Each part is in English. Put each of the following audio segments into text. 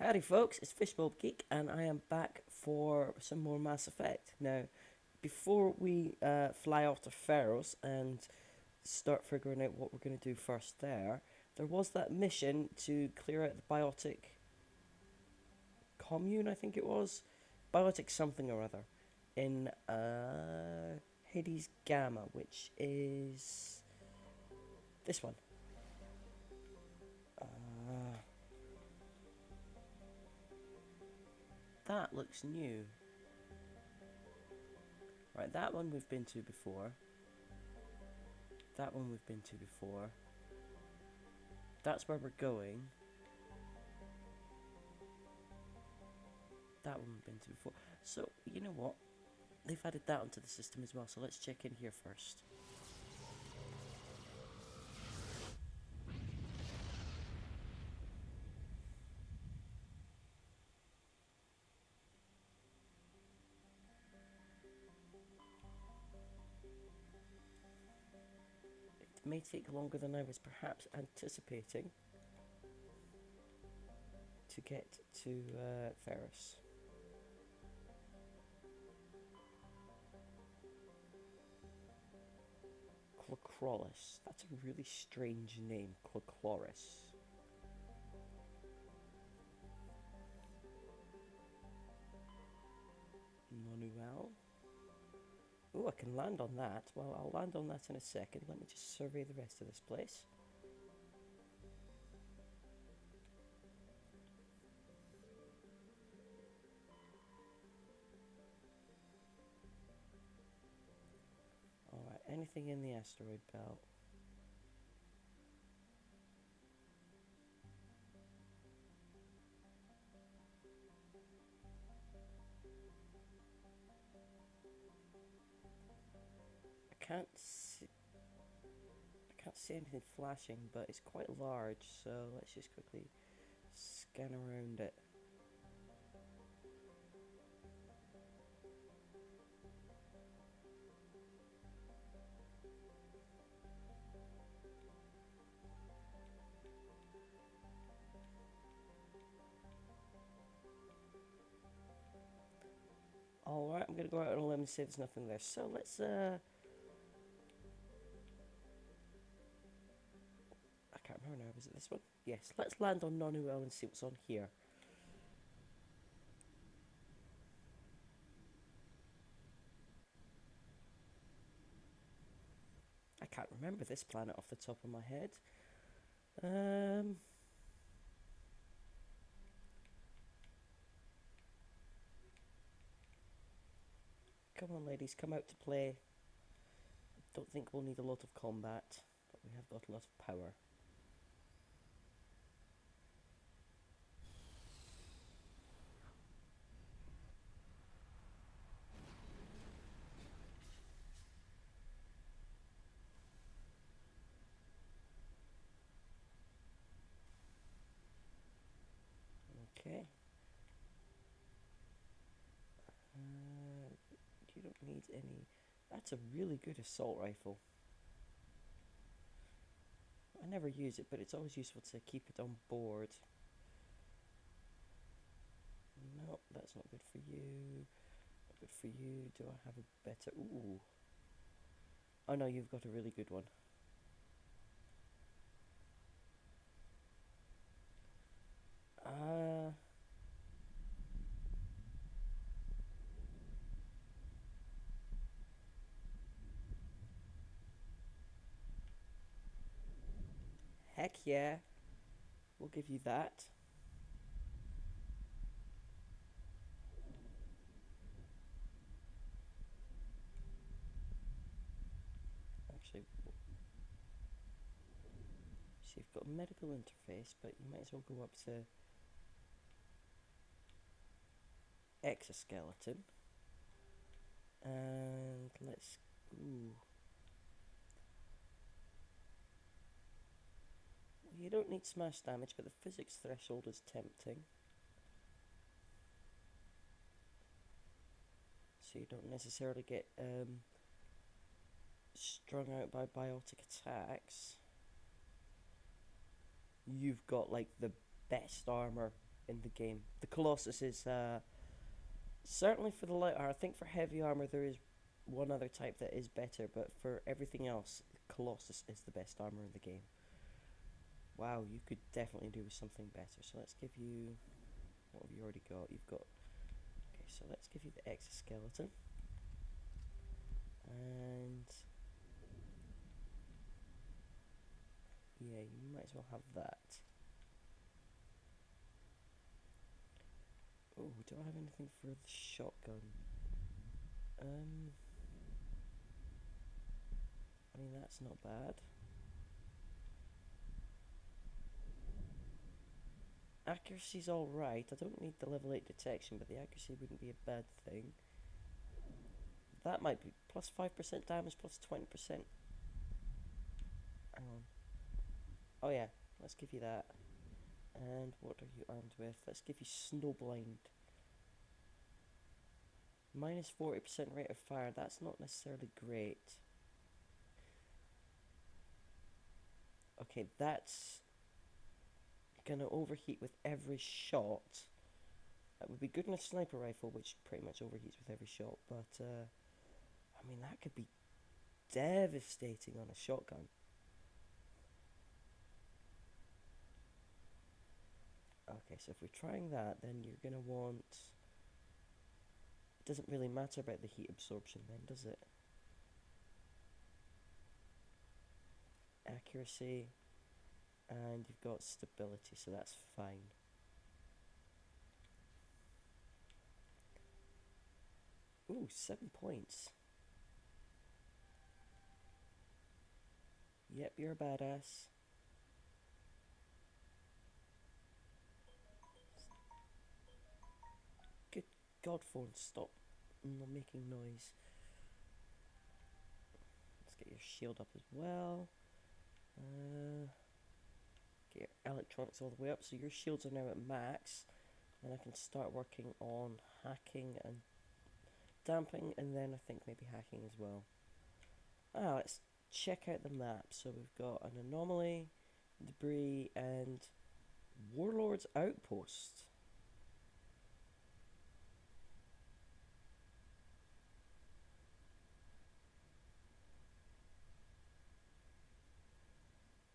Howdy folks, it's fishbulbgeek and I am back for some more Mass Effect. Now, before we fly off to Feros and start figuring out what we're going to do first there was that mission to clear out the biotic commune, I think it was. Biotic something or other in Hades Gamma, which is this one. Uh, that looks new. Right, that one we've been to before. That one we've been to before. That's where we're going. That one we've been to before. So, you know what? They've added that onto the system as well, so let's check in here first. It may take longer than I was perhaps anticipating to get to Feros. Clocrolis. That's a really strange name, Clocrolis. Nonuel. Oh, I can land on that. Well, I'll land on that in a second. Let me just survey the rest of this place. Alright, anything in the asteroid belt? I can't see anything flashing, but it's quite large, so let's just quickly scan around it. Alright, I'm gonna go out on a limb and say there's nothing there. So let's I can't remember now, was it this one? Yes, let's land on Nonuel and see what's on here. I can't remember this planet off the top of my head. Um Come on ladies, come out to play. Don't think we'll need a lot of combat, but we have got a lot of power. Okay. You don't need any. That's a really good assault rifle. I never use it, but it's always useful to keep it on board. No, that's not good for you. Not good for you. Do I have a better? Ooh. Oh no, you've got a really good one. Uh, Heck yeah. We'll give you that. Actually, so you've got a medical interface, but you might as well go up to exoskeleton. And let's. Ooh. You don't need smash damage, but the physics threshold is tempting. So you don't necessarily get strung out by biotic attacks. You've got like the best armor in the game. The Colossus is certainly for the light armor. I think for heavy armor there is one other type that is better, but for everything else, Colossus is the best armor in the game. Wow, you could definitely do with something better. So let's give you... What have you already got? You've got... Okay, so let's give you the exoskeleton. And... yeah, you might as well have that. Oh, do I have anything for the shotgun? I mean, that's not bad. Accuracy's alright. I don't need the level 8 detection, but the accuracy wouldn't be a bad thing. That might be plus 5% damage, plus 20%. Hang on. Oh yeah, let's give you that. And what are you armed with? Let's give you Snowblind. Minus 40% rate of fire. That's not necessarily great. Okay, that's gonna overheat with every shot. That would be good in a sniper rifle, which pretty much overheats with every shot, but I mean, that could be devastating on a shotgun. Okay, so if we're trying that, then you're gonna want... It doesn't really matter about the heat absorption then, does it? Accuracy, and you've got stability, so that's fine. Ooh, 7 points. Yep, you're a badass. Good God, phone, stop making noise. Let's get your shield up as well. Get your electronics all the way up, so your shields are now at max. Then I can start working on hacking and damping, and then I think maybe hacking as well. Let's check out the map. So we've got an anomaly, debris, and Warlord's Outpost.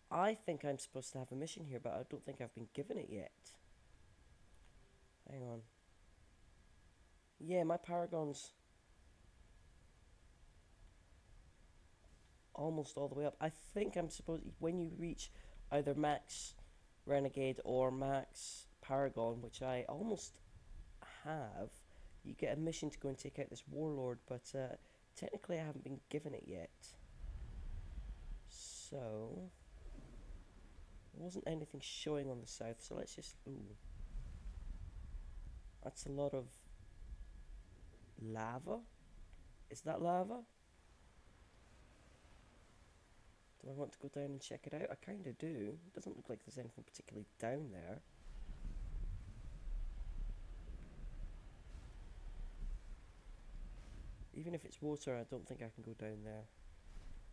I think I'm supposed to have a mission here, but I don't think I've been given it yet. Hang on. Yeah, my Paragon's almost all the way up. I think I'm supposed... When you reach either max Renegade or max Paragon, which I almost have, you get a mission to go and take out this Warlord, but technically I haven't been given it yet. So... There wasn't anything showing on the south, so let's just... Ooh. That's a lot of... lava? Is that lava? Do I want to go down and check it out? I kind of do. It doesn't look like there's anything particularly down there. Even if it's water, I don't think I can go down there.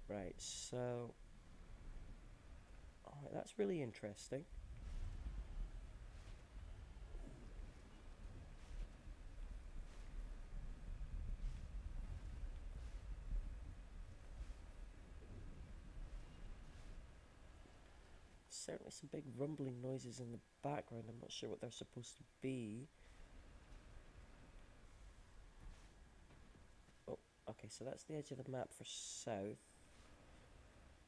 Right, so... Alright, that's really interesting. Certainly some big rumbling noises in the background. I'm not sure what they're supposed to be. Oh, okay, so that's the edge of the map for south.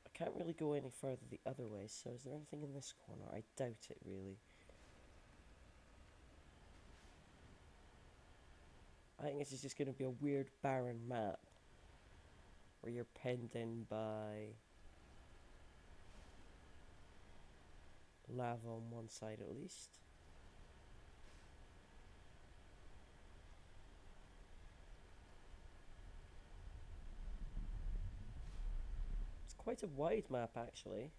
I can't really go any further the other way, so is there anything in this corner? I doubt it, really. I think this is just going to be a weird barren map where you're penned in by lava on one side at least. It's quite a wide map actually,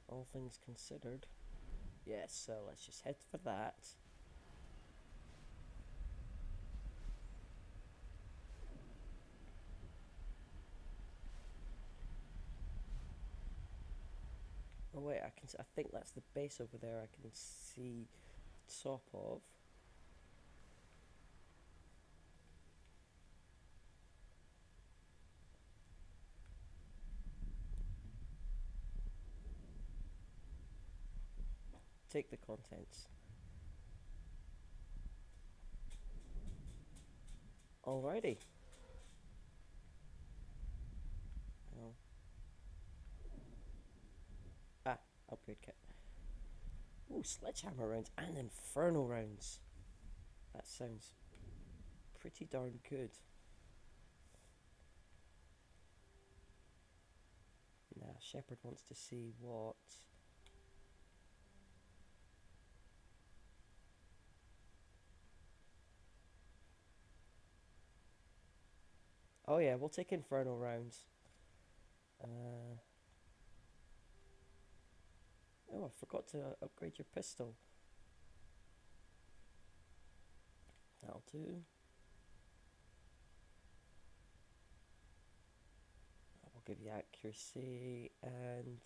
all things considered. Yes, so let's just head for that. Oh wait, I think that's the base over there. I can see top of. Take the contents. Alrighty. Oh. Ah, upgrade kit. Ooh, sledgehammer rounds and inferno rounds. That sounds pretty darn good. Now, Shepard wants to see what. Oh yeah, we'll take inferno rounds. Oh, I forgot to upgrade your pistol. That'll do. We'll give you accuracy and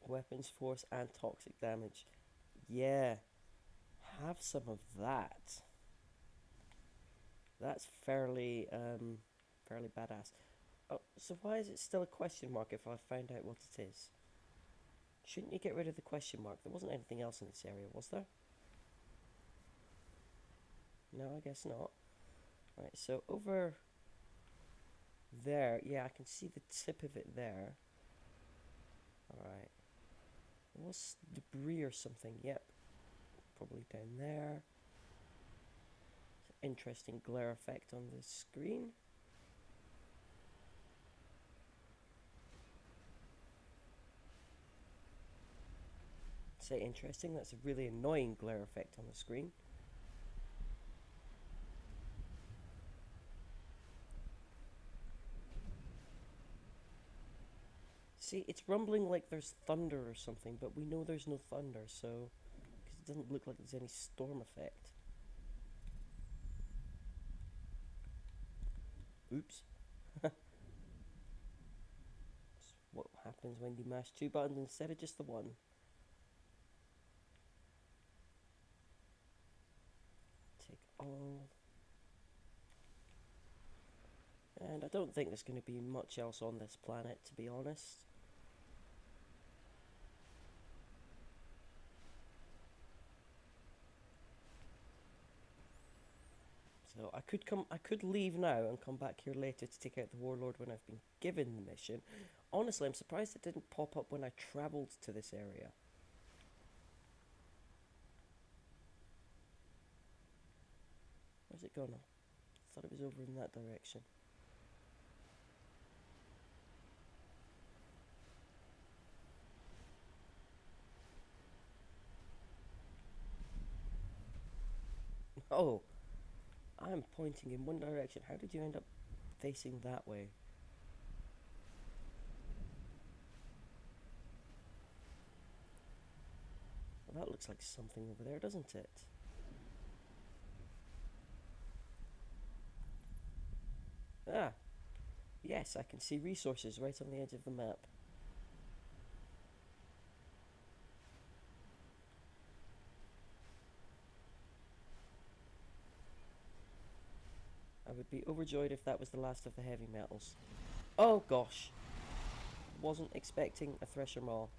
weapons force and toxic damage. Yeah, have some of that. That's fairly badass. Oh, so why is it still a question mark if I find out what it is? Shouldn't you get rid of the question mark? There wasn't anything else in this area, was there? No, I guess not. Right, so over there, yeah, I can see the tip of it there. Alright. There was debris or something, yep. Probably down there. Interesting glare effect on the screen. Say interesting, that's a really annoying glare effect on the screen. See, it's rumbling like there's thunder or something, but we know there's no thunder, so. Because it doesn't look like there's any storm effect. Oops. What happens when you mash two buttons instead of just the one? Take all. And I don't think there's going to be much else on this planet, to be honest. So I could leave now and come back here later to take out the warlord when I've been given the mission. Honestly, I'm surprised it didn't pop up when I travelled to this area. Where's it gone? I thought it was over in that direction. Oh, I'm pointing in one direction. How did you end up facing that way? Well, that looks like something over there, doesn't it? Ah, yes, I can see resources right on the edge of the map. I would be overjoyed if that was the last of the heavy metals. Oh gosh, wasn't expecting a thresher maul.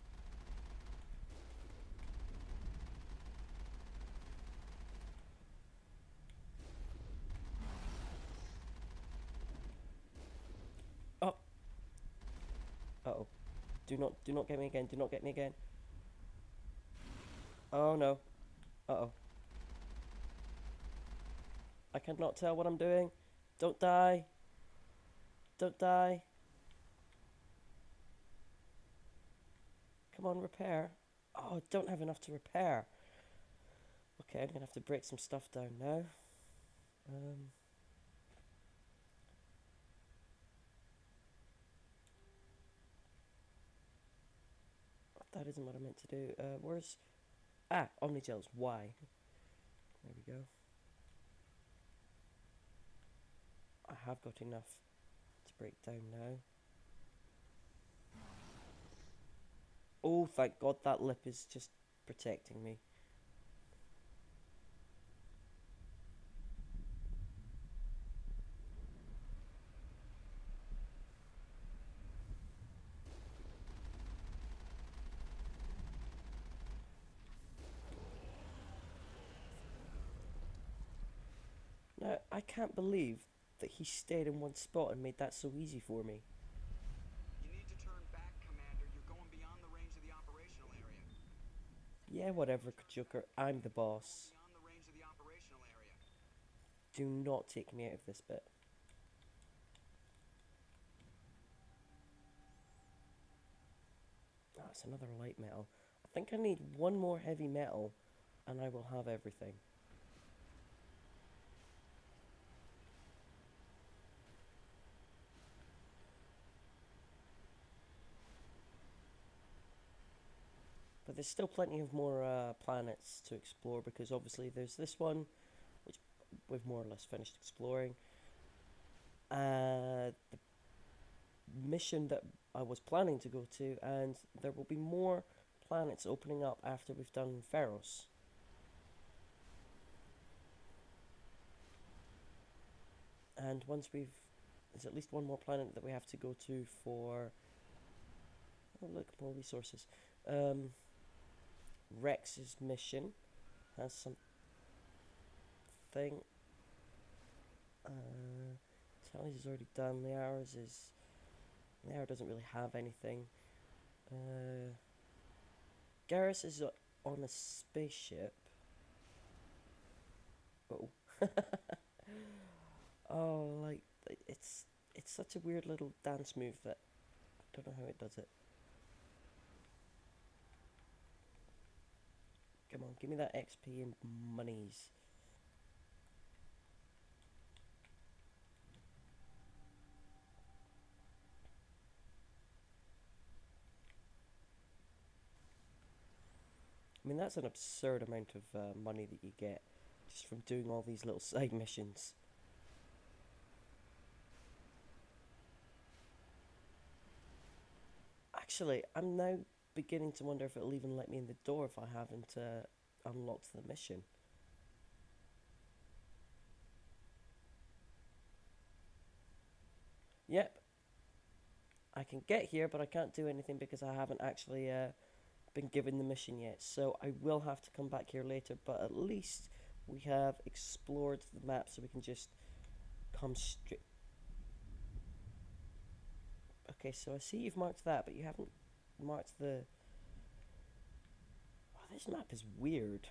Oh, uh-oh. Do not get me again, do not get me again. Oh no. Uh-oh. I cannot tell what I'm doing. Don't die. Don't die. Come on, repair. Oh, I don't have enough to repair. Okay, I'm gonna have to break some stuff down now. Um, that isn't what I meant to do. Where's... Ah, Omnigels. Why? There we go. I have got enough to break down now. Oh, thank God that lip is just protecting me. Now, I can't believe that he stayed in one spot and made that so easy for me. You need to turn back, Commander. You're going beyond the range of the operational area. Yeah, whatever, Joker, I'm the Going boss. beyond the range of the operational area. Do not take me out of this bit. Ah, it's another light metal. I think I need one more heavy metal and I will have everything. But there's still plenty of more planets to explore because obviously there's this one, which we've more or less finished exploring. The mission that I was planning to go to, and there will be more planets opening up after we've done Feros. And once we've, there's at least one more planet that we have to go to for. Oh look, more resources. Um, Rex's mission has something. Tally's is already done. The hour doesn't really have anything. Uh, Garrus is on a spaceship. Oh, oh, like it's such a weird little dance move that I don't know how it does it. Come on, give me that XP and monies. I mean, that's an absurd amount of money that you get just from doing all these little side missions. Actually, I'm now beginning to wonder if it'll even let me in the door if I haven't unlocked the mission. Yep, I can get here, but I can't do anything because I haven't actually been given the mission yet. So I will have to come back here later, but at least we have explored the map so we can just come straight. Okay, so I see you've marked that, but you haven't marked the. Oh, this map is weird.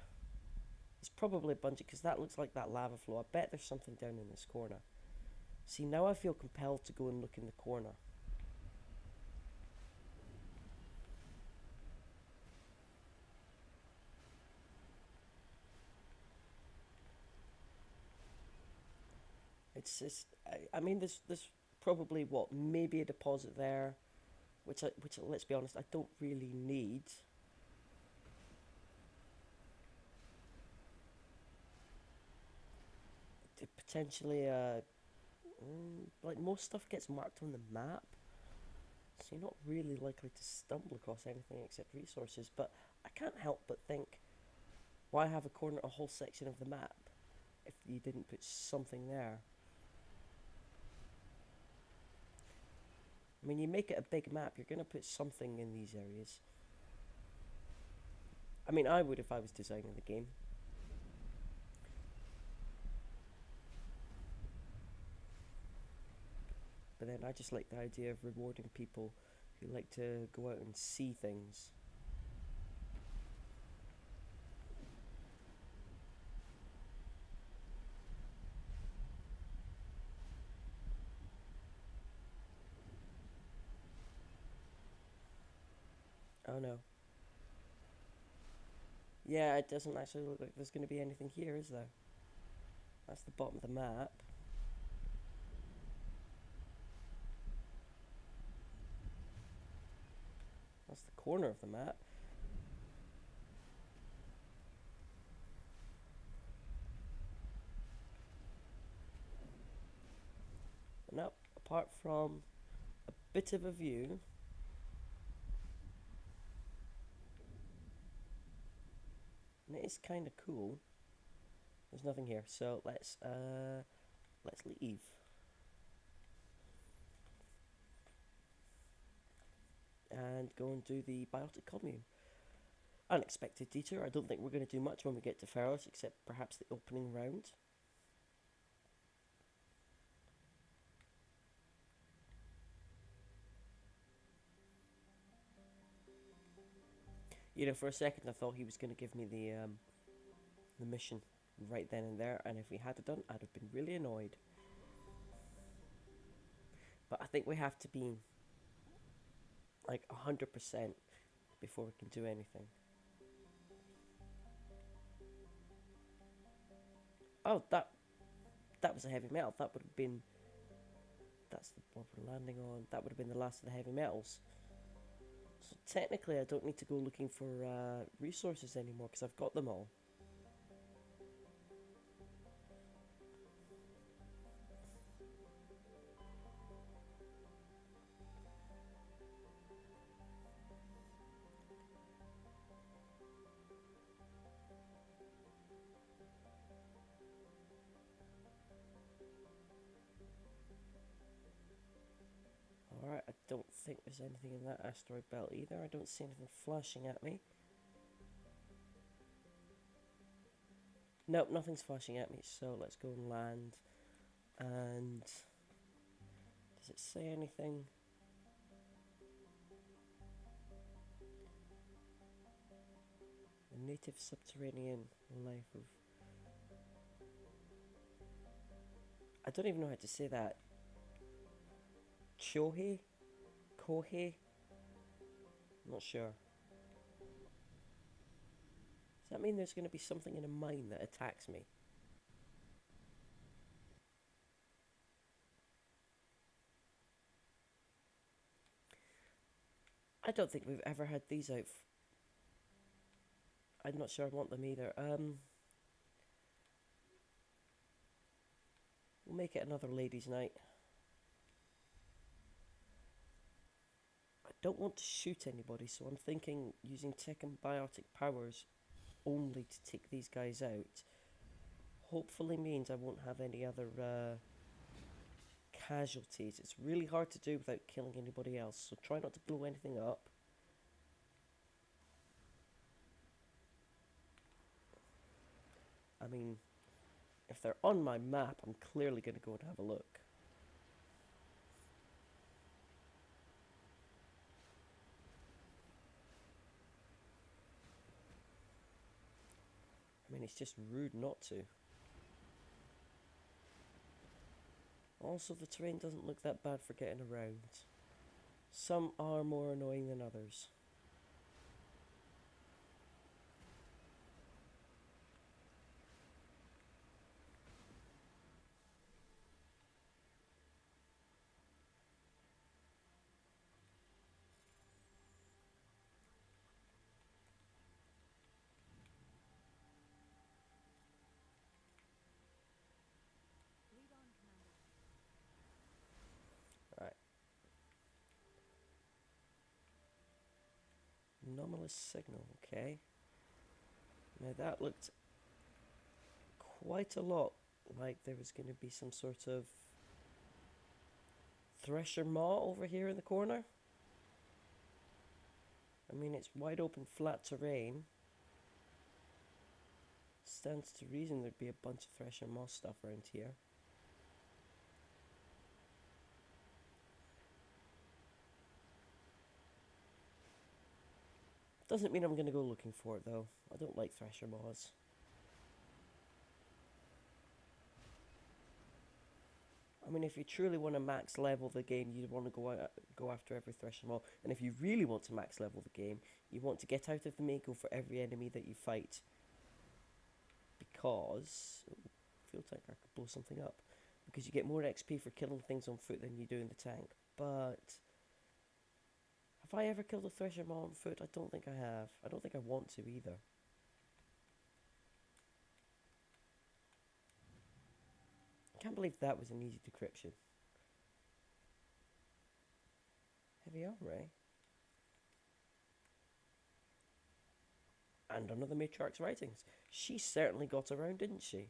It's probably a bunch because that looks like that lava flow. I bet there's something down in this corner. See, now I feel compelled to go and look in the corner. It's just, I mean, there's probably what maybe a deposit there, which let's be honest, I don't really need. Potentially, like most stuff gets marked on the map, so you're not really likely to stumble across anything except resources. But I can't help but think, why have a whole section of the map if you didn't put something there? I mean, you make it a big map, you're going to put something in these areas. I mean, I would if I was designing the game. But then I just like the idea of rewarding people who like to go out and see things. Oh no. Yeah, it doesn't actually look like there's going to be anything here, is there? That's the bottom of the map. That's the corner of the map. apart from a bit of a view. And it is kind of cool. There's nothing here, so let's leave. And go and do the biotic commune. Unexpected detour. I don't think we're going to do much when we get to Feros, except perhaps the opening round. You know, for a second I thought he was going to give me the mission right then and there, and if he had done, I'd have been really annoyed. But I think we have to be like 100% before we can do anything. Oh, that was a heavy metal. That would have been. That's the what we're landing on. That would have been the last of the heavy metals. So technically, I don't need to go looking for resources anymore because I've got them all. Alright, I don't think there's anything in that asteroid belt either. I don't see anything flashing at me. Nope, nothing's flashing at me, so let's go and land. And does it say anything? The native subterranean life of... I don't even know how to say that. Chohe? Kohe? I'm not sure. Does that mean there's going to be something in a mine that attacks me? I don't think we've ever had these out. I'm not sure I want them either. We'll make it another ladies' night. I don't want to shoot anybody, so I'm thinking using tech and biotic powers only to take these guys out. Hopefully means I won't have any other casualties. It's really hard to do without killing anybody else, so try not to blow anything up. I mean, if they're on my map, I'm clearly going to go and have a look. I mean, it's just rude not to. Also, the terrain doesn't look that bad for getting around. Some are more annoying than others. Right. Anomalous signal, okay. Now that looked quite a lot like there was going to be some sort of thresher maw over here in the corner. I mean, it's wide open flat terrain. Stands to reason there'd be a bunch of thresher maw stuff around here. Doesn't mean I'm going to go looking for it though. I don't like thresher maws. I mean, if you truly want to max level the game, you want to go after every thresher maw. And if you really want to max level the game, you want to get out of the main, go for every enemy that you fight. Because... fuel tank, I could blow something up. Because you get more XP for killing things on foot than you do in the tank. But... have I ever killed a thresher maw on foot? I don't think I have. I don't think I want to either. I can't believe that was an easy decryption. heavy armory. And another matriarch's writings. She certainly got around, didn't she?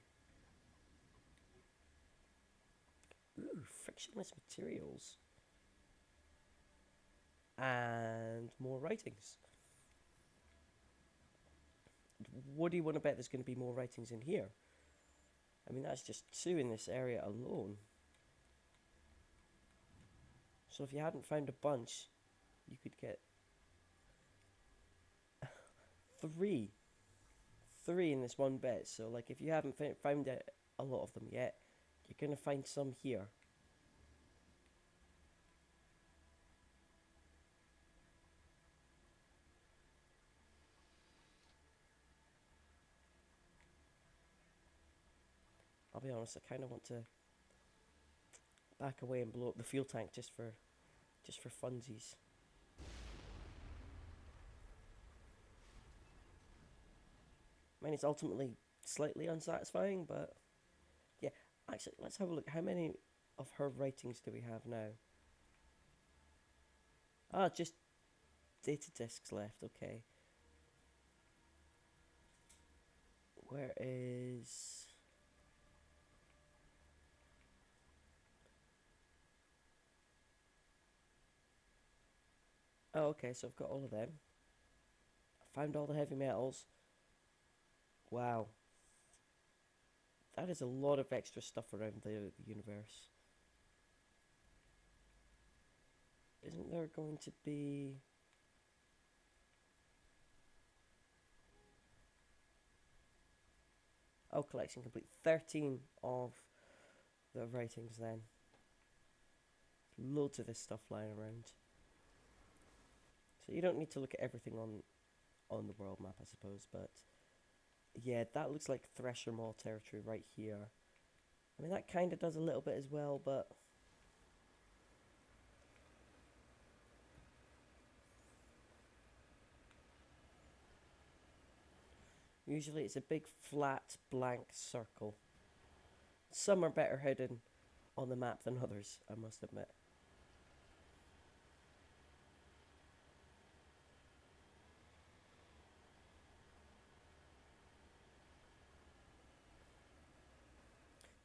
Ooh, frictionless materials. And more writings. What do you want to bet there's going to be more writings in here? I mean, that's just 2 in this area alone. So if you hadn't found a bunch, you could get 3. 3 in this one bit. So, like, if you haven't found a lot of them yet, you're going to find some here. I'll be honest, I kind of want to back away and blow up the fuel tank just for funsies. I mean, it's ultimately slightly unsatisfying, but yeah. Actually, let's have a look. How many of her writings do we have now? Ah, just data discs left. Okay. Where is... Oh, okay, so I've got all of them. I found all the heavy metals. Wow. That is a lot of extra stuff around the universe. Isn't there going to be... Oh, collection complete. 13 of the writings then. Loads of this stuff lying around. So you don't need to look at everything on the world map, I suppose, but yeah, that looks like Thresher Maw territory right here. I mean, that kind of does a little bit as well, but usually it's a big flat blank circle. Some are better hidden on the map than others, I must admit.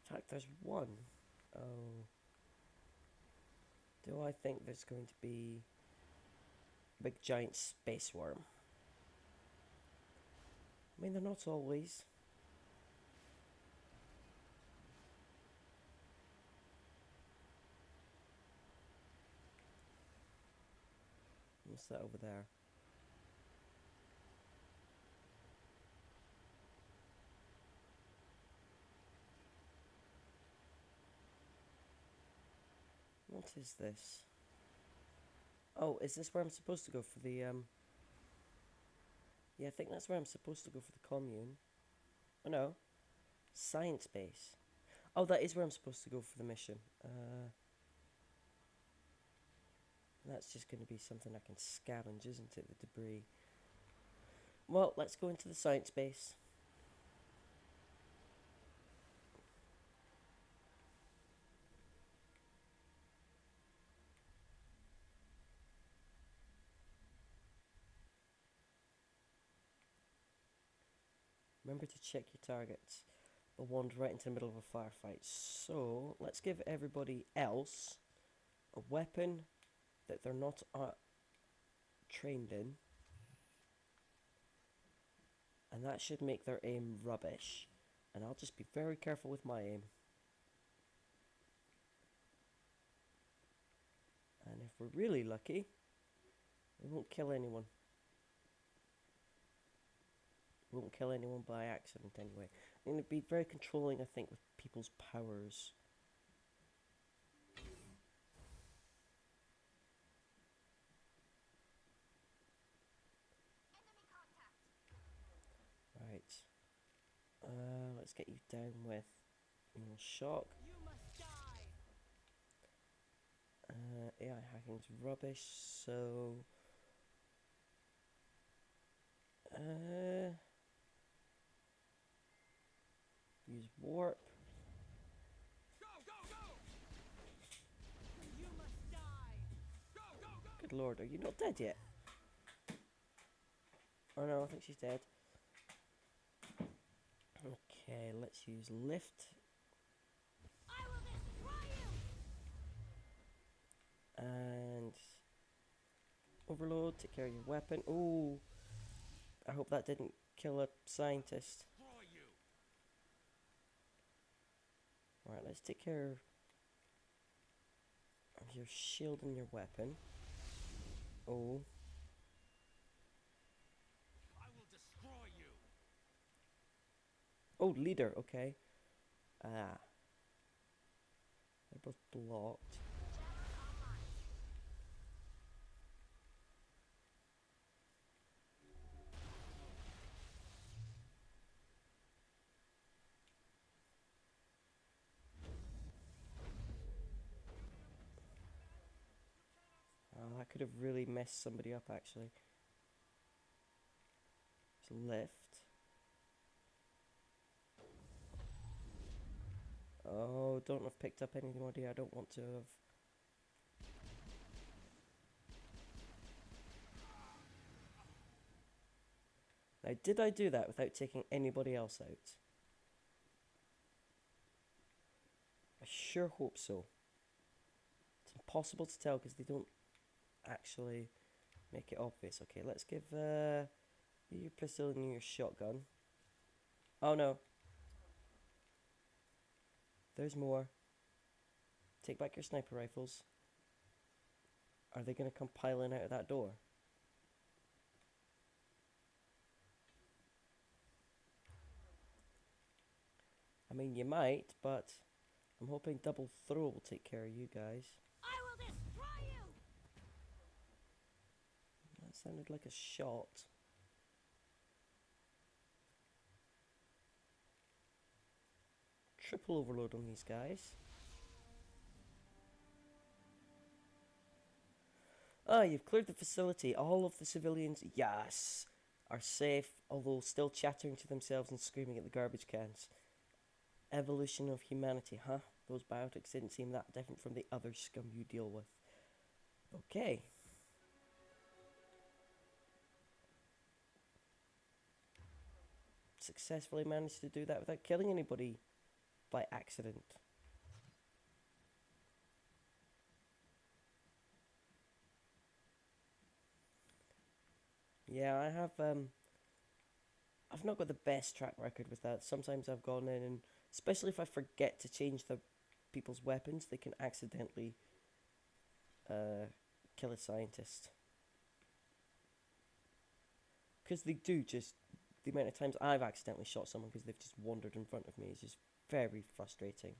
In fact, there's one. Oh. Do I think there's going to be a big giant space worm? I mean, they're not always. What's that over there? What is this? Oh, is this where I'm supposed to go for the, Yeah, I think that's where I'm supposed to go for the commune. Oh, no. Science base. Oh, that is where I'm supposed to go for the mission. That's just going to be something I can scavenge, isn't it? The debris. Well, let's go into the science base. Remember to check your targets. We'll wander right into the middle of a firefight. So, let's give everybody else a weapon that they're not trained in. And that should make their aim rubbish. And I'll just be very careful with my aim. And if we're really lucky, we won't kill anyone. We won't kill anyone by accident anyway. I'm going to be very controlling, I think, with people's powers. Right. Let's get you down with shock. You must die. AI hacking's rubbish, so... use warp. Go, go, go! You must die. Go, go, go! Good Good lord, are you not dead yet? Oh no, I think she's dead. Okay, let's use lift. I will destroy you! And overload, take care of your weapon. Ooh, I hope that didn't kill a scientist. Destroy you. Right, let's take care of your shield and your weapon. Oh, I will destroy you. oh, leader, okay. Ah, they're both blocked. Oh, that could have really messed somebody up, actually. So lift. Oh, don't have picked up anybody I don't want to have. Now, did I do that without taking anybody else out? I sure hope so. It's impossible to tell because they don't actually make it obvious. Okay, let's give you your pistol and your shotgun. Oh no. There's more. Take back your sniper rifles. Are they going to come piling out of that door? I mean, you might, but I'm hoping double throw will take care of you guys. I will destroy you! That sounded like a shot. Triple overload on these guys. Ah, you've cleared the facility. All of the civilians, yes, are safe, although still chattering to themselves and screaming at the garbage cans. Evolution of humanity, huh? Those biotics didn't seem that different from the other scum you deal with. Okay. Successfully managed to do that without killing anybody by accident. Yeah, I've not got the best track record with that. Sometimes I've gone in and, especially if I forget to change the people's weapons, they can accidentally kill a scientist. Because they do just, the amount of times I've accidentally shot someone because they've just wandered in front of me is just very frustrating.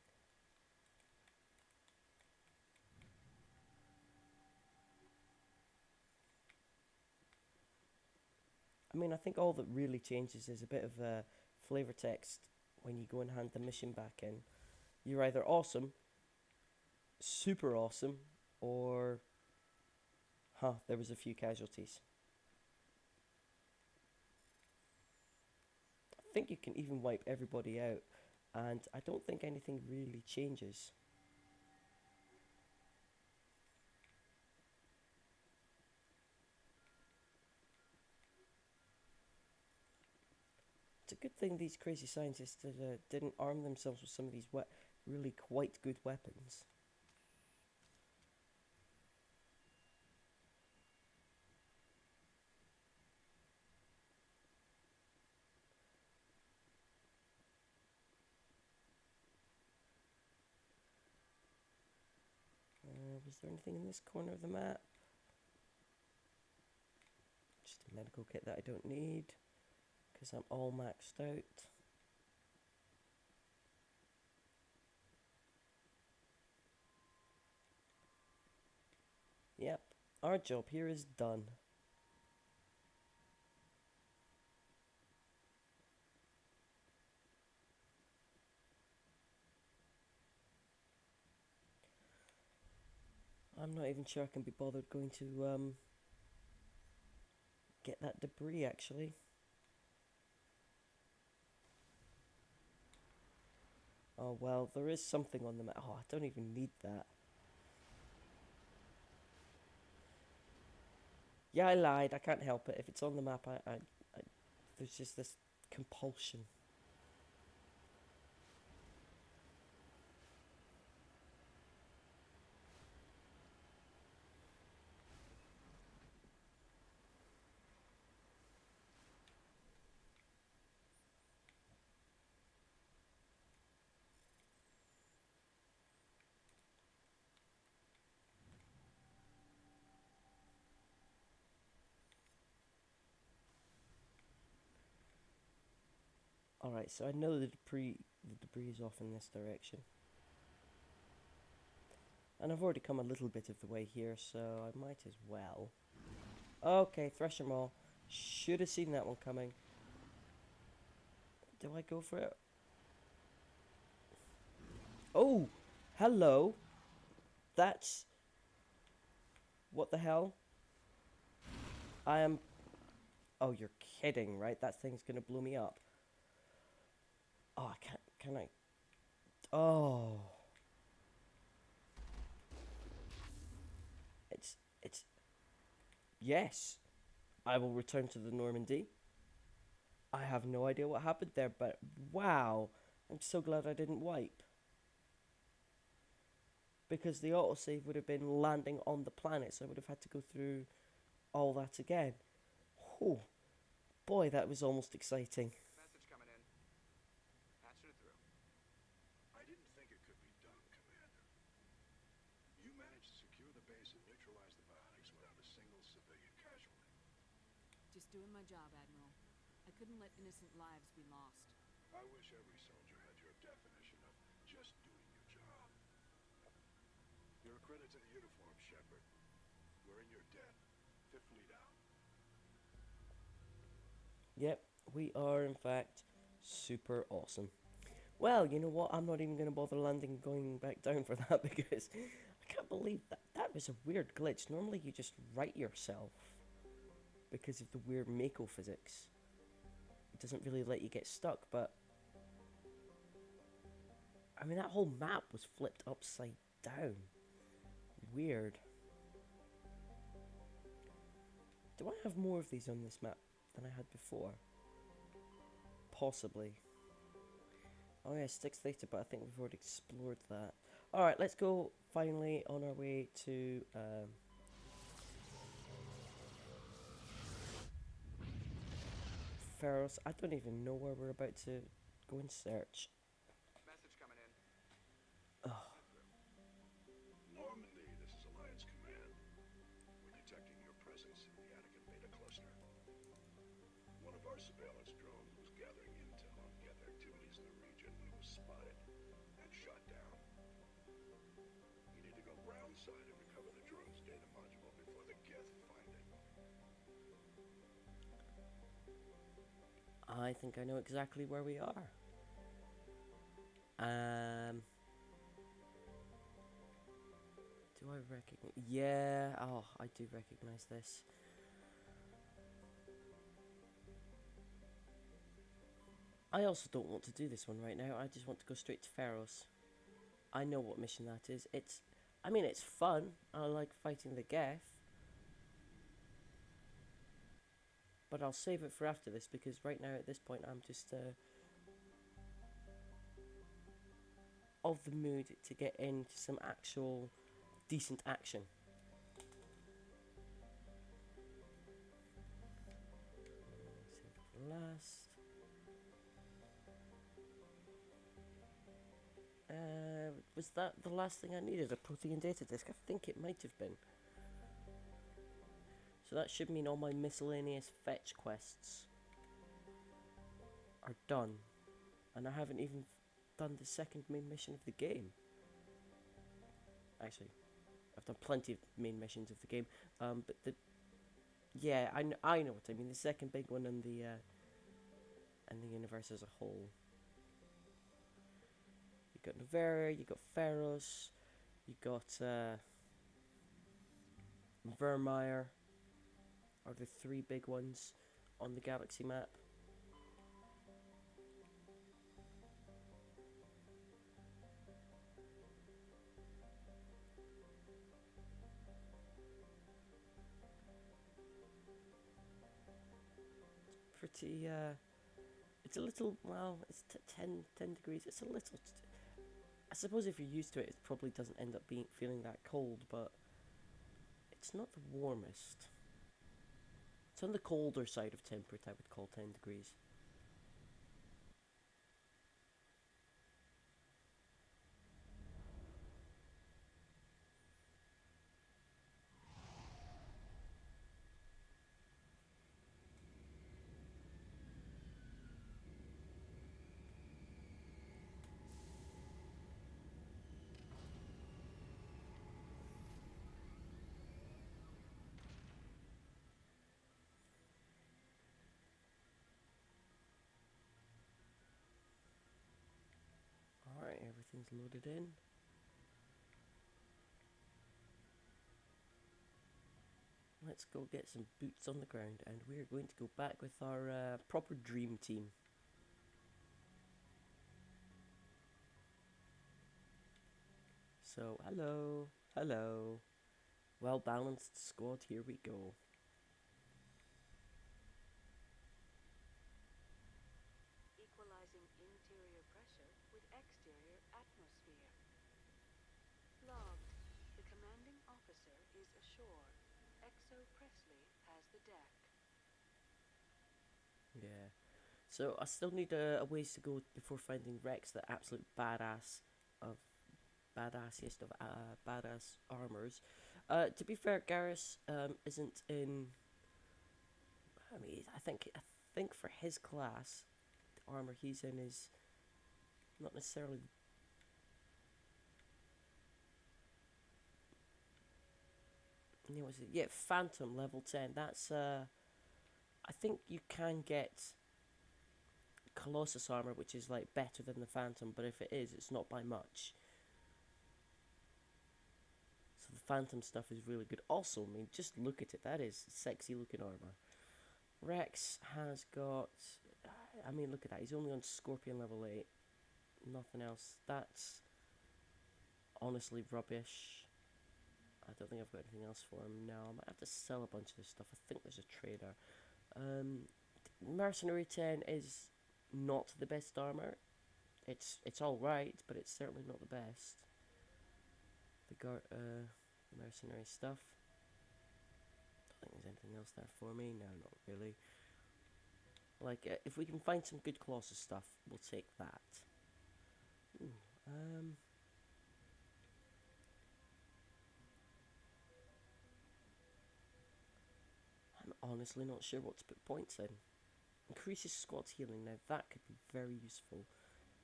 I mean, I think all that really changes is a bit of flavor text when you go and hand the mission back in. You're either awesome, super awesome, or, there was a few casualties. I think you can even wipe everybody out, and I don't think anything really changes. It's a good thing these crazy scientists didn't arm themselves with some of these really quite good weapons. Was there anything in this corner of the map? Just a medical kit that I don't need, because I'm all maxed out. Yep, our job here is done. I'm not even sure I can be bothered going to get that debris, actually. Oh well, there is something on the map. Oh, I don't even need that. Yeah, I lied. I can't help it. If it's on the map, I there's just this compulsion. Alright, so I know the debris is off in this direction. And I've already come a little bit of the way here, so I might as well. Okay, Thresher Maw. Should have seen that one coming. Do I go for it? Oh! Hello! That's... What the hell? I am... Oh, you're kidding, right? That thing's gonna blow me up. Oh, I can't... Can I... Oh... It's... Yes! I will return to the Normandy. I have no idea what happened there, but wow! I'm so glad I didn't wipe. Because the autosave would have been landing on the planet, so I would have had to go through all that again. Oh, boy, that was almost exciting. Message coming in. Patching it through. I didn't think it could be done, Commander. You managed to secure the base and neutralize the biotics without a single civilian casualty. Just doing my job, Admiral. I couldn't let innocent lives be lost. I wish every soldier had your definition of just doing your job. You're a credit to the uniform, Shepard. We're in your debt. Fifth Fleet out. Yep, we are in fact super awesome. Well, you know what? I'm not even going to bother landing going back down for that because I can't believe that. That was a weird glitch. Normally you just right yourself because of the weird Mako physics. It doesn't really let you get stuck, but I mean, that whole map was flipped upside down. Weird. Do I have more of these on this map than I had before? Possibly. Oh yeah, Sticks Theta, but I think we've already explored that. Alright, let's go finally on our way to... Feros. I don't even know where we're about to go and search. Message coming in. Oh. Normandy, this is Alliance Command. We're detecting your presence in the Anakin Beta cluster. One of our surveillance drones was gathering intel on geth activities in the region when it was spotted and shot down. You need to go ground side and recover the drone's data module before the geth find it. I think I know exactly where we are. Do I recognize... Yeah, oh, I do recognize this. I also don't want to do this one right now. I just want to go straight to Feros. I know what mission that is. I mean, it's fun. I like fighting the geth. But I'll save it for after this because right now at this point I'm just of the mood to get into some actual decent action. Save it for last. Was that the last thing I needed? A protein data disk? I think it might have been. So that should mean all my miscellaneous fetch quests are done. And I haven't even done the second main mission of the game. Actually, I've done plenty of main missions of the game. But the... Yeah, I know what I mean. The second big one in the universe as a whole. You got Novera, you got Feros, you got Vermeer, are the three big ones on the galaxy map. pretty, it's a little, well, it's 10 degrees. It's a little, I suppose if you're used to it, it probably doesn't end up feeling that cold, but it's not the warmest. It's on the colder side of temperate, I would call 10 degrees. Alright, everything's loaded in. Let's go get some boots on the ground, and we're going to go back with our proper dream team. So, hello, hello. Well balanced squad, here we go. Equalizing interior pressure with exterior atmosphere. Logged. The commanding officer is ashore. Exo Presley has the deck. Yeah. So I still need a ways to go before finding Rex, the absolute badass of badassiest of badass armors. To be fair, Garrus isn't in. I mean, I think for his class, the armor he's in is not necessarily. You know, was it? Yeah, Phantom level 10. That's I think you can get Colossus armor, which is like better than the Phantom, but if it is, it's not by much. So the Phantom stuff is really good. Also, I mean, just look at it. That is sexy looking armor. Rex has got. I mean, look at that. He's only on Scorpion level 8. Nothing else. That's honestly rubbish. I don't think I've got anything else for him now. I might have to sell a bunch of this stuff. I think there's a trader. Mercenary 10 is not the best armor. It's all right, but it's certainly not the best. The mercenary stuff. Don't think there's anything else there for me. No, not really. Like, if we can find some good Colossus stuff, we'll take that. Ooh, I'm honestly not sure what to put points in. Increases squad's healing. Now that could be very useful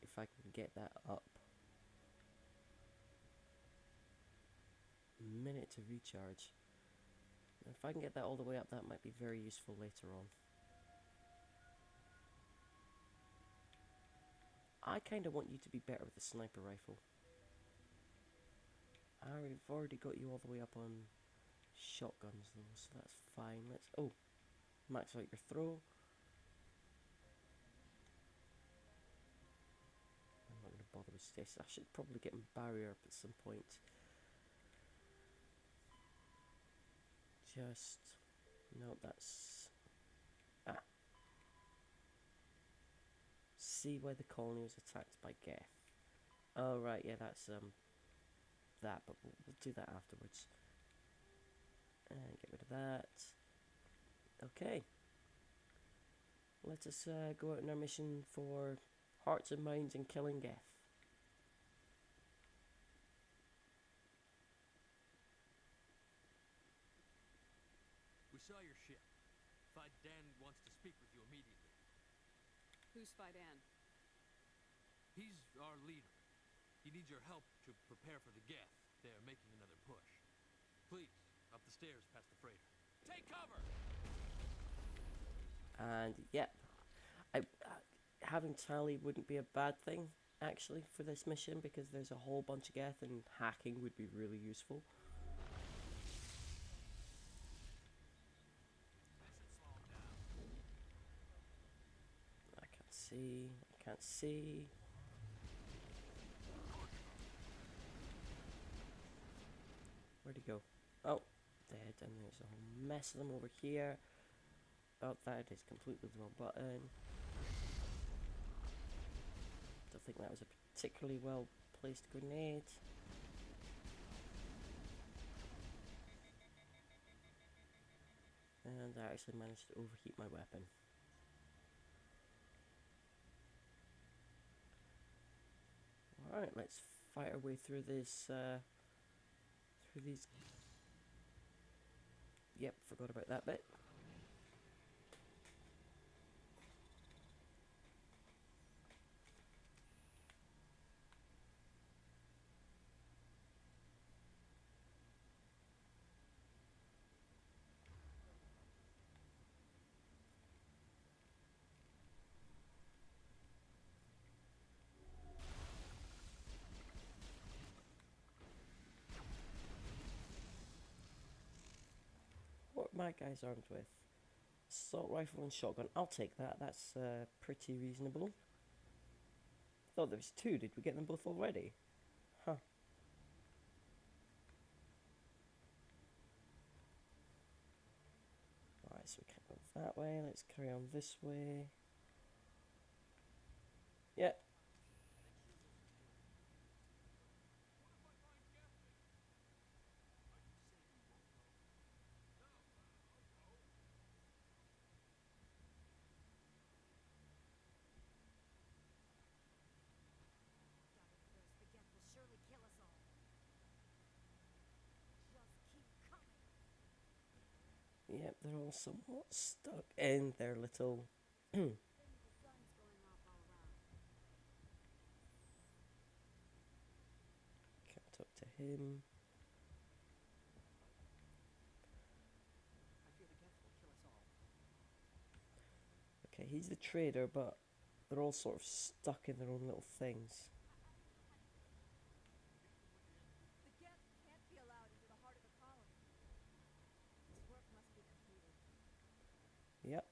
if I can get that up. Minute to recharge. Now, if I can get that all the way up, that might be very useful later on. I kind of want you to be better with the sniper rifle. I've already got you all the way up on shotguns though, so that's fine. Let's max out your throw. I'm not going to bother with stasis. I should probably get him barrier up at some point. Just no, that's see why the colony was attacked by geth. Oh right, yeah, that's that, but we'll do that afterwards. And get rid of that. Okay. Let us go out on our mission for hearts and minds and killing geth. We saw your ship. Dan wants to speak with you immediately. Who's Fidan? He's our leader. He needs your help to prepare for the geth. They're making another push. Please, up the stairs past the freighter. Take cover! And yep, having tally wouldn't be a bad thing actually for this mission, because there's a whole bunch of geth and hacking would be really useful. I can't see. Where'd he go? Oh, dead, and there's a whole mess of them over here. Oh, that is completely the wrong button. Don't think that was a particularly well placed grenade. And I actually managed to overheat my weapon. Alright, let's fight our way through this, through these... Yep, forgot about that bit. What are my guys armed with? Assault rifle and shotgun. I'll take that. That's pretty reasonable. Thought there was two. Did we get them both already? Huh. Alright, so we can't go that way. Let's carry on this way. Yeah. Got it first. The geth will surely kill us all. Just keep coming. Yep, they're all somewhat stuck in their little... Plenty of guns going off all around. Can't talk to him. I fear the geth will kill us all. Okay, he's the trader, but they're all sort of stuck in their own little things. The geth can't be allowed into the heart of the colony. This work must be completed. Yep.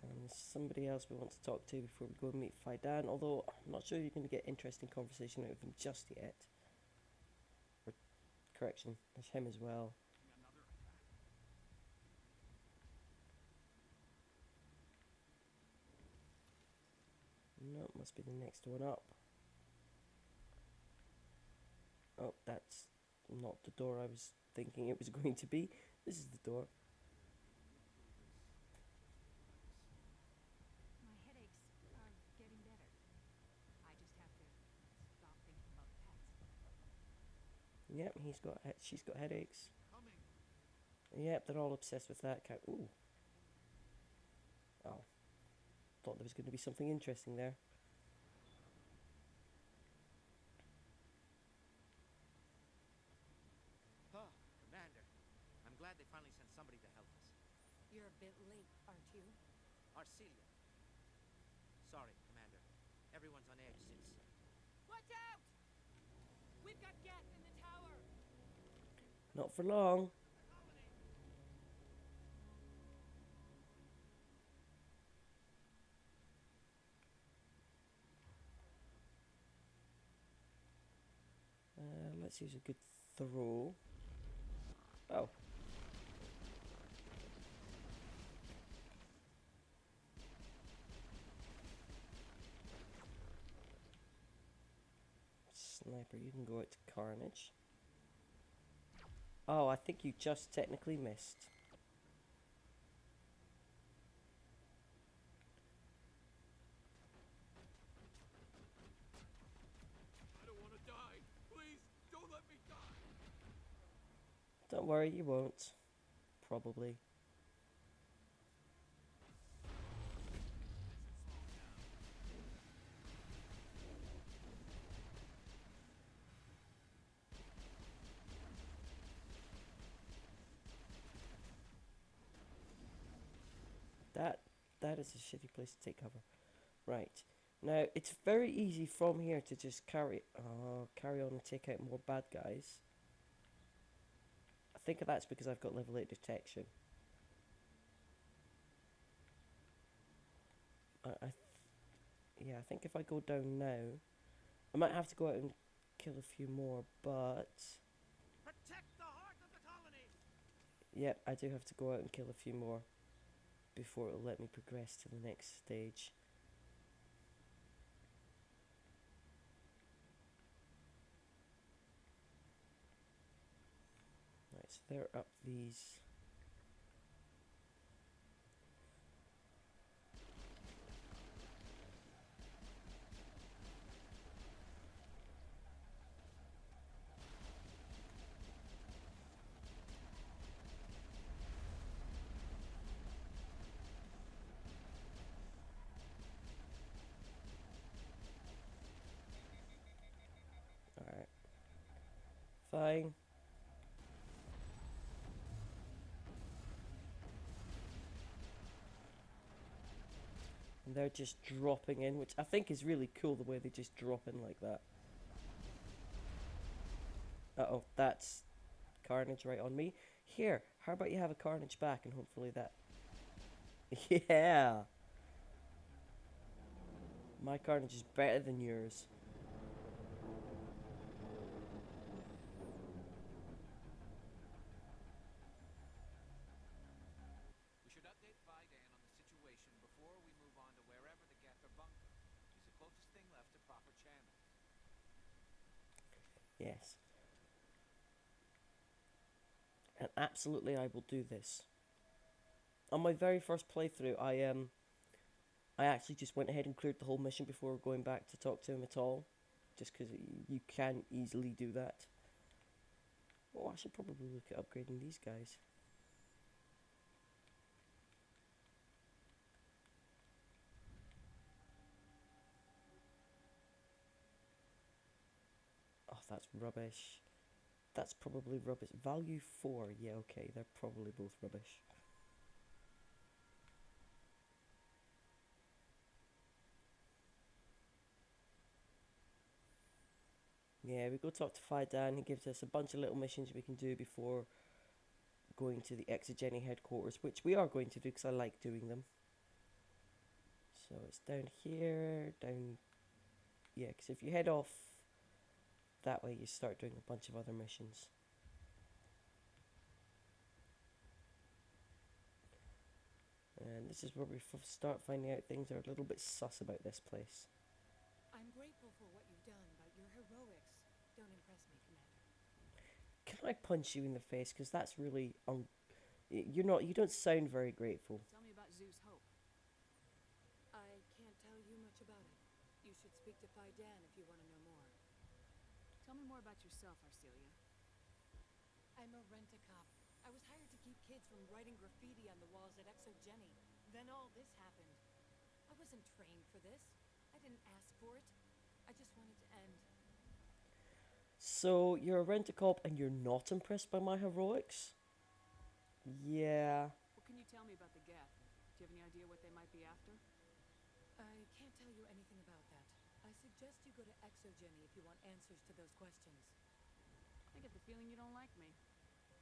And there's somebody else we want to talk to before we go and meet Fidan, although I'm not sure you're going to get interesting conversation out of him just yet. Or, correction, there's him as well. Another attack. No, must be the next one up. Oh, that's not the door I was thinking it was going to be. This is the door. My headaches are getting better. I just have to stop thinking about pets. Yep, she's got headaches. Coming. Yep, they're all obsessed with that cat. Ooh. Oh. Thought there was going to be something interesting there. Oh, Commander. I'm glad they finally sent somebody to help us. You're a bit late, aren't you? Arcelia. Sorry, Commander. Everyone's on edge since... Watch out! We've got geth in the tower! Not for long. Let's use a good throw. Oh. Sniper, you can go out to Carnage. Oh, I think you just technically missed. I don't want to die. Please, don't let me die. Don't worry, you won't. Probably. That is a shitty place to take cover. Right. Now, it's very easy from here to just carry on and take out more bad guys. I think that's because I've got level 8 detection. Yeah, I think if I go down now, I might have to go out and kill a few more, but... Protect the heart of the colony! Yep, I do have to go out and kill a few more before it'll let me progress to the next stage. Right, so they're up these. Alright. Fine. And they're just dropping in, which I think is really cool the way they just drop in like that. Uh-oh, that's carnage right on me. Here, how about you have a carnage back and hopefully that... Yeah! My carnage is better than yours. We should update Vidan on the situation before we move on to wherever the geth are bunkered. He's the closest thing left to proper channels. Yes. And absolutely I will do this. On my very first playthrough, I actually just went ahead and cleared the whole mission before going back to talk to him at all. Just because you can easily do that. Oh, I should probably look at upgrading these guys. Oh, that's rubbish. That's probably rubbish. Value 4. Yeah, okay. They're probably both rubbish. Yeah, we go talk to Fidan. He gives us a bunch of little missions we can do before going to the Exogeny headquarters, which we are going to do because I like doing them. So it's down here, down... Yeah, because if you head off that way, you start doing a bunch of other missions. And this is where we start finding out things are a little bit sus about this place. I'm grateful for what you've done, but your heroics don't impress me, Commander. Can I punch you in the face? Because that's really... you don't sound very grateful. Tell me about Zeus Hope. I can't tell you much about it. You should speak to Fidan if you want to know more. Tell me more about yourself, Arcelia. I'm a rent-a-cop. I was hired to keep kids from writing graffiti on the walls at Exogeny. Then all this happened. I wasn't trained for this. I didn't ask for it. I just wanted to end. So, you're a rent-a-cop and you're not impressed by my heroics? Yeah. What can you tell me about the geth? Do you have any idea what they might be after? I can't tell you anything about that. I suggest you go to Exogeny if you want answers to those questions. I get the feeling you don't like me.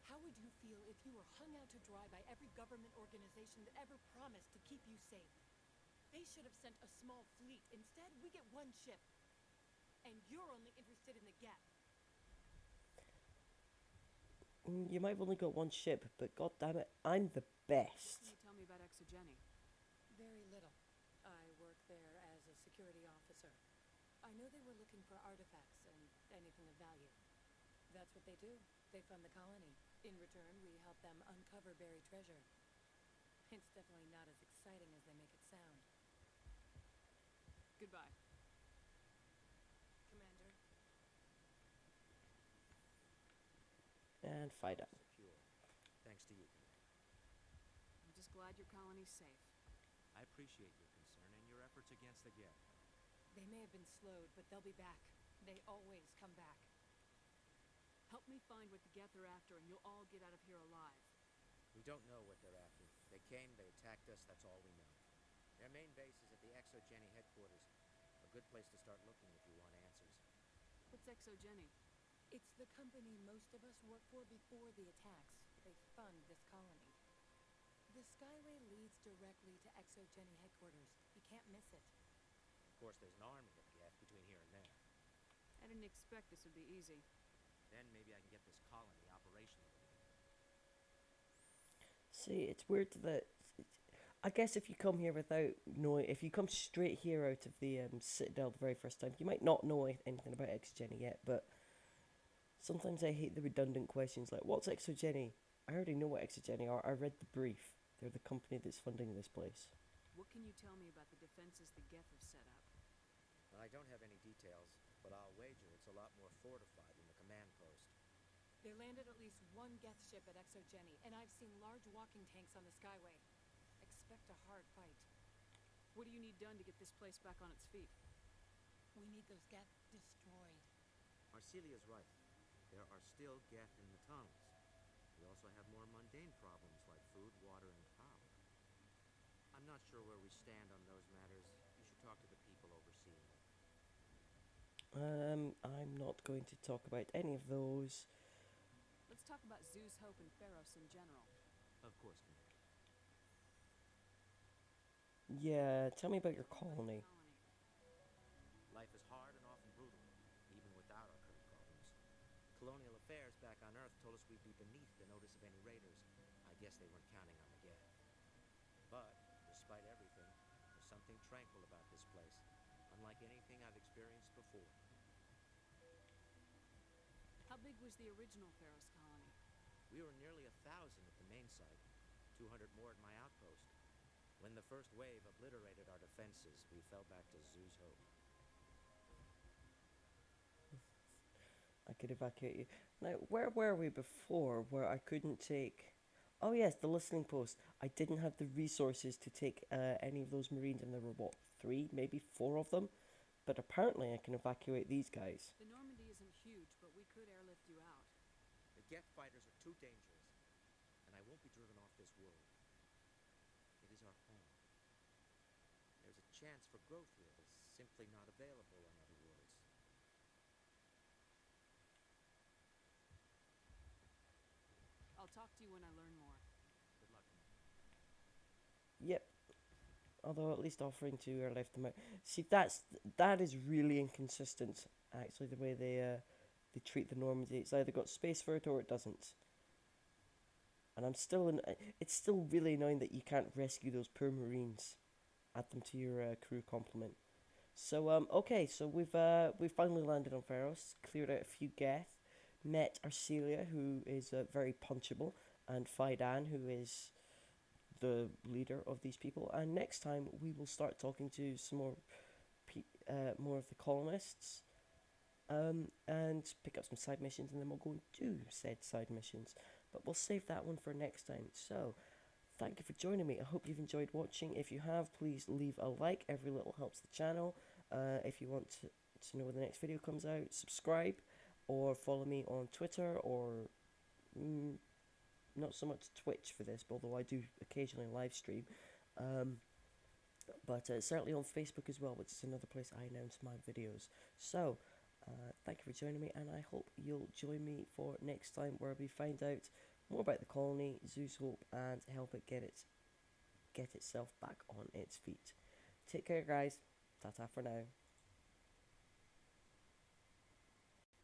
How would you feel if you were hung out to dry by every government organization that ever promised to keep you safe? They should have sent a small fleet. Instead, we get one ship. And you're only interested in the geth. You might have only got one ship, but god damn it, I'm the What best. can you tell me about Exogeny? Very little. I work there as a security officer. I know they were looking for artifacts and anything of value. That's what they do. They fund the colony. In return, we help them uncover buried treasure. It's definitely not as exciting as they make it sound. Goodbye. Commander, And Fidan. Secure. Thanks to you, Commander. I'm just glad your colony's safe. I appreciate your concern and your efforts against the geth. they may have been slowed, but they'll be back. They always come back. Help me find what the geth are after, and you'll all get out of here alive. We don't know what they're after. They came, they attacked us, that's all we know. Their main base is at the Exogeny headquarters. A good place to start looking if you want answers. What's Exogeny? It's the company most of us work for before the attacks. They fund this colony. The Skyway leads directly to Exogeny headquarters. You can't miss it. Of course, there's an army of geth between here and there. I didn't expect this would be easy. Then maybe I can get this colony operational again. See, it's weird that I guess if you come here without knowing, if you come straight here out of the Citadel the very first time, you might not know anything about Exogeny yet, but sometimes I hate the redundant questions like, what's Exogeny? I already know what Exogeny are. I read the brief. They're the company that's funding this place. What can you tell me about the defenses the geth have set up? I don't have any details, but I'll wager it's a lot more fortified than the command post. They landed at least one geth ship at Exogeny, and I've seen large walking tanks on the Skyway. Expect a hard fight. What do you need done to get this place back on its feet? We need those geth destroyed. Marcelia's right. There are still geth in the tunnels. We also have more mundane problems like food, water, and power. I'm not sure where we stand on those matters. You should talk to the people overseeing them. I'm not going to talk about any of those. Let's talk about Zeus, Hope, and Feros in general. Of course, Commander. Yeah, tell me about your Tell me about colony. the colony. Life is hard and often brutal, even without our current problems. Colonial affairs back on Earth told us we'd be beneath the notice of any raiders. I guess they weren't counting on the geth. But, despite everything, there's something tranquil about this place, unlike anything I've experienced before. How big was the original Feros colony? We were nearly 1,000 at the main site, 200 more at my outpost. When the first wave obliterated our defenses, we fell back to Zeus Hope. I could evacuate you. Now, where were we before where I couldn't take... Oh yes, the listening post. I didn't have the resources to take any of those Marines, and there were, what, 3, maybe 4 of them? But apparently I can evacuate these guys. The Normandy isn't huge, but we could airlift you out. The geth fighters are too dangerous, and I won't be driven off this world. It is our home. There's a chance for growth here that's simply not available on other worlds. I'll talk to you when I learn more. Good luck, Commander. Yep. Although at least offering to airlift them out. See, that is really inconsistent. Actually, the way they treat the Normandy. It's either got space for it or it doesn't. And it's still really annoying that you can't rescue those poor Marines. Add them to your crew complement. So okay, so we've finally landed on Feros, cleared out a few geth, met Arcelia, who is very punchable, and Fidan, who is the leader of these people. And next time we will start talking to some more of the colonists, and pick up some side missions, and then we'll go and do said side missions. But we'll save that one for next time. So, thank you for joining me. I hope you've enjoyed watching. If you have, please leave a like. Every little helps the channel. If you want to know when the next video comes out, subscribe, or follow me on Twitter, or not so much Twitch for this, although I do occasionally live stream. But certainly on Facebook as well, which is another place I announce my videos. So, thank you for joining me, and I hope you'll join me for next time, where we find out more about the colony, Zeus Hope, and help it get itself back on its feet. Take care, guys. Ta-ta for now.